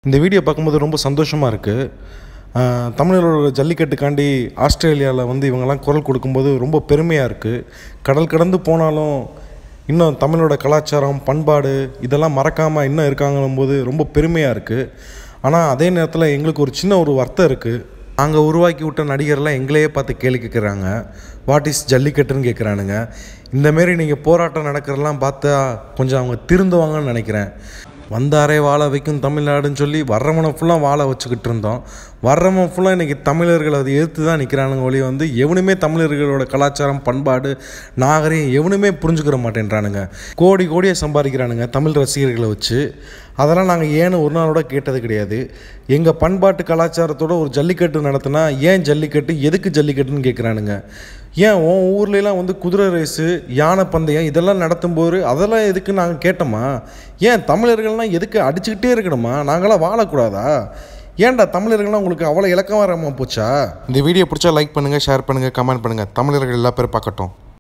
இந்த வீடியோ பார்க்கும்போது ரொம்ப சந்தோஷமாக இருக்குது. தமிழரோட ஜல்லிக்கட்டுக்காண்டி ஆஸ்திரேலியாவில் வந்து இவங்கெல்லாம் குரல் கொடுக்கும்போது ரொம்ப பெருமையாக இருக்குது. கடல் கடந்து போனாலும் இன்னும் தமிழோட கலாச்சாரம் பண்பாடு இதெல்லாம் மறக்காமல் இன்னும் இருக்காங்கும்போது ரொம்ப பெருமையாக இருக்குது. ஆனால் அதே நேரத்தில் எங்களுக்கு ஒரு சின்ன வருத்தம் இருக்குது. நாங்கள் உருவாக்கி விட்ட நடிகர்லாம் எங்களையே பார்த்து கேள்வி கேட்குறாங்க. வாட் இஸ் ஜல்லிக்கட்டுன்னு கேட்குறானுங்க. இந்தமாரி நீங்கள் போராட்டம் நடக்கிறதெல்லாம் பார்த்தா கொஞ்சம் அவங்க திருந்துவாங்கன்னு நினைக்கிறேன். வந்தாரே வாழ வைக்கும் தமிழ்நாடுன்னு சொல்லி வர்றவனை ஃபுல்லாக வாழ வச்சுக்கிட்டு இருந்தோம். வர்றவன் ஃபுல்லாக இன்றைக்கி தமிழர்கள் அதை எதிர்த்து தான் நிற்கிறானுங்க. ஒளி வந்து எவனுமே தமிழர்களோட கலாச்சாரம் பண்பாடு நாகரிகம் எவனுமே புரிஞ்சுக்கிற மாட்டேன்றானுங்க. கோடி கோடியாக சம்பாதிக்கிறானுங்க தமிழ் ரசிகர்களை வச்சு. அதெல்லாம் நாங்கள் ஏன்னு ஒரு நாளோட கேட்டது கிடையாது. எங்கள் பண்பாட்டு கலாச்சாரத்தோட ஒரு ஜல்லிக்கட்டு நடத்தினா ஏன் ஜல்லிக்கட்டு எதுக்கு ஜல்லிக்கட்டுன்னு கேட்குறானுங்க. ஏன் உன் ஊர்லலாம் வந்து குதிரை ரேஸு யானை பந்தயம் இதெல்லாம் நடத்தும்போது அதெல்லாம் எதுக்கு நாங்கள் கேட்டோமா? ஏன் தமிழர்கள்லாம் எதுக்கு அடிச்சுக்கிட்டே இருக்கணுமா? நாங்களாம் வாழக்கூடாதா? ஏன்டா தமிழர்கள்லாம் உங்களுக்கு அவ்வளோ இலக்கமாக போச்சா? இந்த வீடியோ பிடிச்சா லைக் பண்ணுங்கள், ஷேர் பண்ணுங்கள், கமெண்ட் பண்ணுங்கள். தமிழர்கள் எல்லா பேரும் பார்க்கட்டும்.